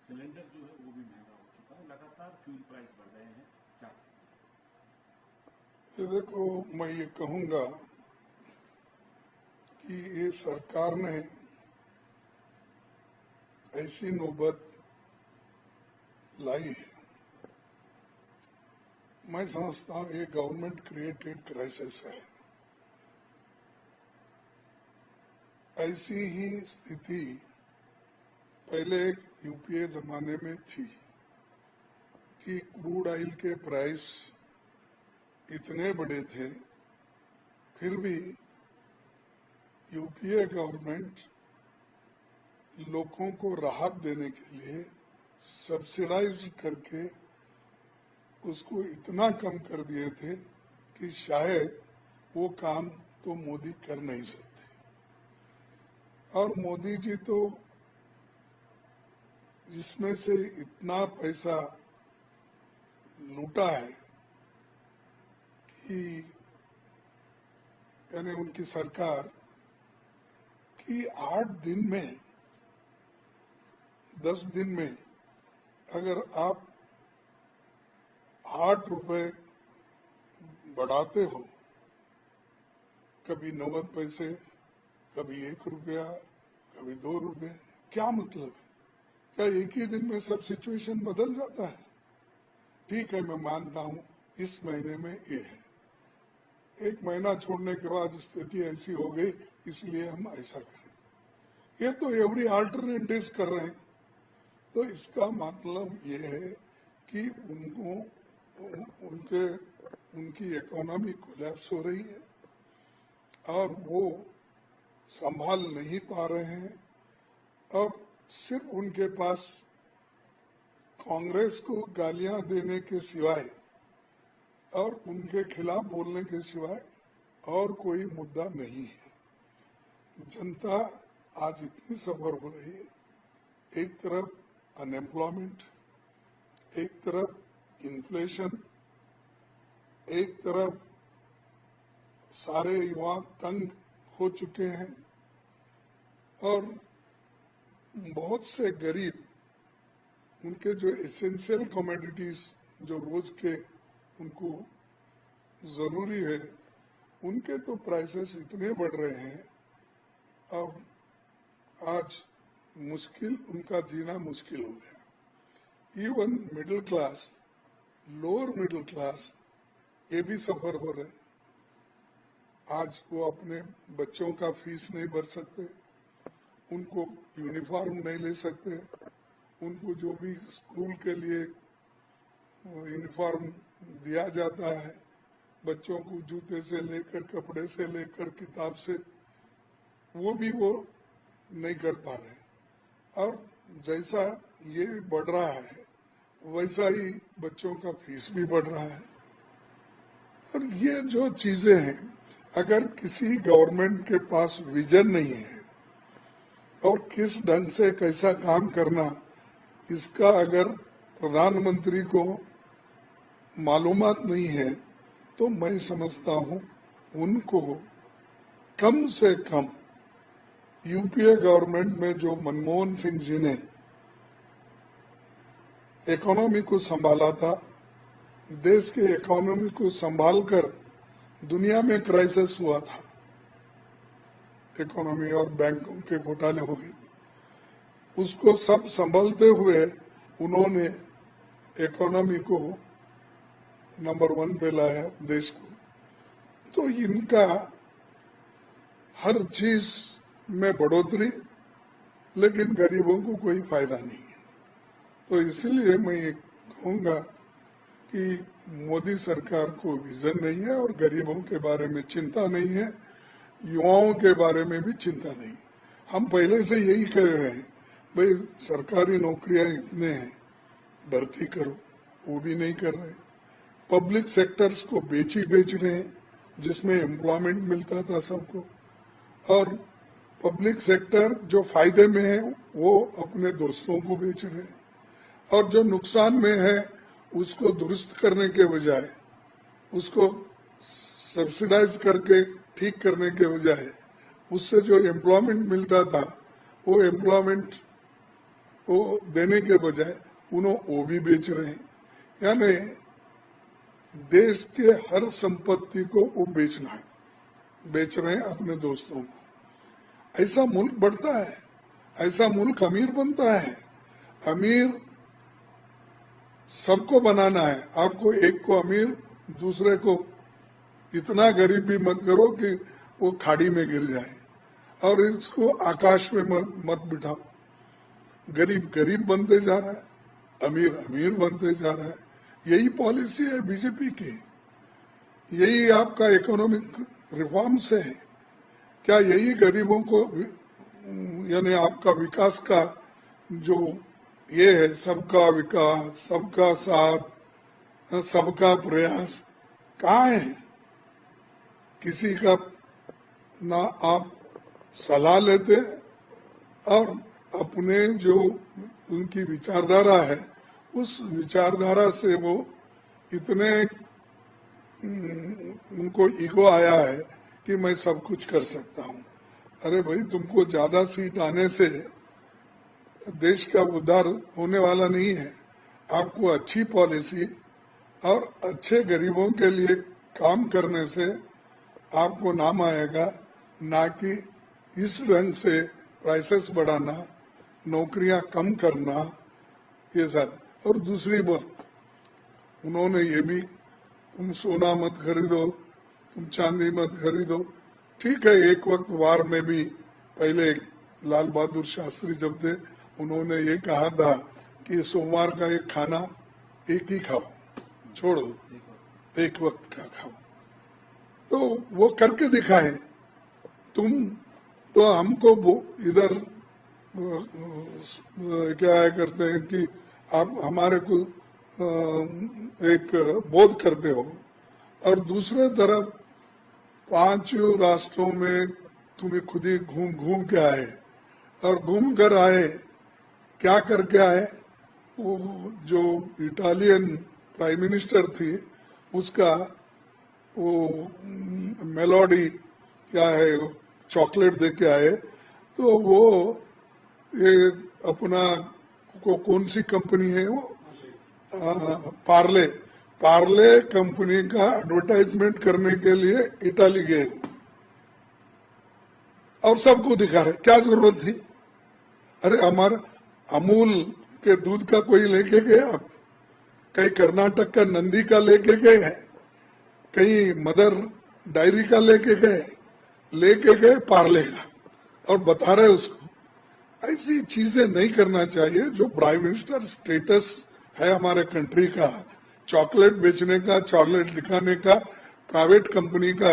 Cylinder जो है वो भी महंगा हो चुका है, लगातार फ्यूल प्राइस बढ़ रहे हैं, क्या? ये देखो, मैं ये कहूंगा कि ये सरकार ने ऐसी नौबत लाई है, मैं समझता हूँ ये गवर्नमेंट क्रिएटेड क्राइसिस है। ऐसी ही स्थिति पहले यूपीए जमाने में थी कि क्रूड ऑयल के प्राइस इतने बड़े थे, फिर भी यूपीए गवर्नमेंट लोगों को राहत देने के लिए सब्सिडाइज करके उसको इतना कम कर दिए थे कि शायद वो काम तो मोदी कर नहीं सकते। और मोदी जी तो इसमें से इतना पैसा लूटा है कि यानी उनकी सरकार कि 8 दिन में 10 दिन में अगर आप 8 रुपए बढ़ाते हो, कभी 90 पैसे, कभी 1 रुपया, कभी 2 रुपये, क्या मतलब है? क्या एक ही दिन में सब सिचुएशन बदल जाता है? ठीक है, मैं मानता हूं इस महीने में ये है, 1 महीना छोड़ने के बाद स्थिति ऐसी हो गई इसलिए हम ऐसा करें। ये तो एवरी अल्टरनेटिव्स कर रहे हैं। तो इसका मतलब ये है कि उनकी इकोनॉमी कोलैप्स हो रही है और वो संभाल नहीं पा रहे हैं। और सिर्फ उनके पास कांग्रेस को गालियां देने के सिवाय और उनके खिलाफ बोलने के सिवाय और कोई मुद्दा नहीं है। जनता आज इतनी सफर हो रही है, एक तरफ अनएम्प्लॉयमेंट, एक तरफ इन्फ्लेशन, एक तरफ सारे युवा तंग हो चुके हैं और बहुत से गरीब उनके जो एसेंशियल कमोडिटीज जो रोज के उनको जरूरी है, उनके तो प्राइसेस इतने बढ़ रहे हैं। अब आज उनका जीना मुश्किल हो गया। Even middle class, lower middle class, ये भी सफर हो रहे हैं। आज वो अपने बच्चों का फीस नहीं भर सकते, उनको यूनिफॉर्म नहीं ले सकते, उनको जो भी स्कूल के लिए यूनिफॉर्म दिया जाता है, बच्चों को जूते से लेकर कपड़े से लेकर किताब से, वो भी वो नहीं कर पा रहे। और जैसा ये बढ़ रहा है वैसा ही बच्चों का फीस भी बढ़ रहा है। और ये जो चीजें हैं, अगर किसी गवर्नमेंट के पास विजन नहीं है और किस ढंग से कैसा काम करना, इसका अगर प्रधानमंत्री को मालूमात नहीं है, तो मैं समझता हूं उनको कम से कम यूपीए गवर्नमेंट में जो मनमोहन सिंह जी ने इकोनॉमी को संभाला था, देश के इकोनॉमी को संभालकर दुनिया में क्राइसिस हुआ था, इकोनॉमी और बैंकों के घोटाले हो गए, उसको सब संभालते हुए उन्होंने इकोनॉमी को नंबर 1 पे लाया देश को। तो इनका हर चीज में बढ़ोतरी, लेकिन गरीबों को कोई फायदा नहीं है। तो इसलिए मैं ये कहूँगा कि मोदी सरकार को विजन नहीं है और गरीबों के बारे में चिंता नहीं है, युवाओं के बारे में भी चिंता नहीं। हम पहले से यही कह रहे हैं, भाई सरकारी नौकरियां इतने हैं, भर्ती करो, वो भी नहीं कर रहे। पब्लिक सेक्टर्स को बेच रहे हैं, जिसमें एम्प्लॉयमेंट मिलता था सबको, और पब्लिक सेक्टर जो फायदे में है वो अपने दोस्तों को बेच रहे हैं, और जो नुकसान में है उसको दुरुस्त करने के बजाय, उसको सब्सिडाइज करके ठीक करने के बजाय, उससे जो एम्प्लॉयमेंट मिलता था वो एम्प्लॉयमेंट वो देने के बजाय वो भी बेच रहे हैं। यानी देश के हर संपत्ति को वो बेच रहे हैं अपने दोस्तों को। ऐसा मुल्क बढ़ता है, ऐसा मुल्क अमीर बनता है। अमीर सबको बनाना है, आपको एक को अमीर, दूसरे को इतना गरीब भी मत करो कि वो खाड़ी में गिर जाए, और इसको आकाश में मत बिठाओ। गरीब गरीब बनते जा रहा है, अमीर अमीर बनते जा रहा है। यही पॉलिसी है बीजेपी की, यही आपका इकोनॉमिक रिफॉर्म्स है। क्या यही गरीबों को, यानी आपका विकास का जो ये है, सबका विकास, सबका साथ, सबका प्रयास, कहाँ है? किसी का ना आप सलाह लेते, और अपने जो उनकी विचारधारा है, उस विचारधारा से वो इतने उनको ईगो आया है कि मैं सब कुछ कर सकता हूँ। अरे भाई, तुमको ज्यादा सीट आने से देश का उद्धार होने वाला नहीं है। आपको अच्छी पॉलिसी और अच्छे गरीबों के लिए काम करने से आपको नाम आएगा, ना कि इस ढंग से प्राइसेस बढ़ाना, नौकरियां कम करना, ये सब। और दूसरी बात, उन्होंने ये भी, तुम सोना मत खरीदो, तुम चांदी मत खरीदो। ठीक है, एक वक्त वार में भी पहले लाल बहादुर शास्त्री जब थे, उन्होंने ये कहा था कि सोमवार का एक खाना एक ही खाओ, छोड़ दो, एक वक्त का खाओ। तो वो करके दिखाए। तुम तो हमको वो इधर क्या करते हैं कि आप हमारे को एक बोध करते हो, और दूसरे तरफ 5 राष्ट्रों में तुम्हें खुद ही घूम के आए, और घूम कर आए, क्या करके आए? वो जो इटालियन प्राइम मिनिस्टर थी, उसका वो मेलोडी क्या है, चॉकलेट दे के आए। तो वो ये अपना कौन सी कंपनी है वो, पार्ले कंपनी का एडवर्टाइजमेंट करने के लिए इटाली गए, और सबको दिखा रहे। क्या जरूरत थी? अरे हमारा अमूल के दूध का कोई लेके गया, कहीं कर्नाटक का नंदी का लेके गए, कहीं मदर डायरी का लेके गए पार्ले का, और बता रहे उसको। ऐसी चीजें नहीं करना चाहिए। जो प्राइम मिनिस्टर स्टेटस है हमारे कंट्री का, चॉकलेट बेचने का, चॉकलेट दिखाने का, प्राइवेट कंपनी का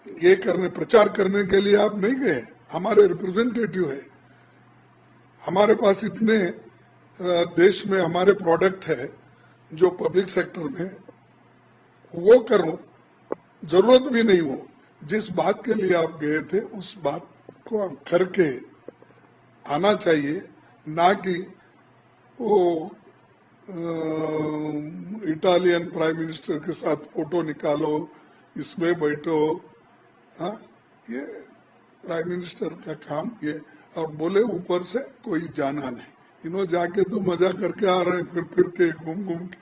ये करने, प्रचार करने के लिए आप नहीं गए। हमारे रिप्रेजेंटेटिव है, हमारे पास इतने देश में हमारे प्रोडक्ट है जो पब्लिक सेक्टर में, वो करो। जरूरत भी नहीं हो, जिस बात के लिए आप गए थे उस बात को आप करके आना चाहिए, ना कि वो इटालियन प्राइम मिनिस्टर के साथ फोटो निकालो, इसमें बैठो। हाँ, ये प्राइम मिनिस्टर का काम ये, और बोले ऊपर से कोई जाना नहीं। इन्हों जाके तो मजा करके आ रहे हैं, फिर के घूम के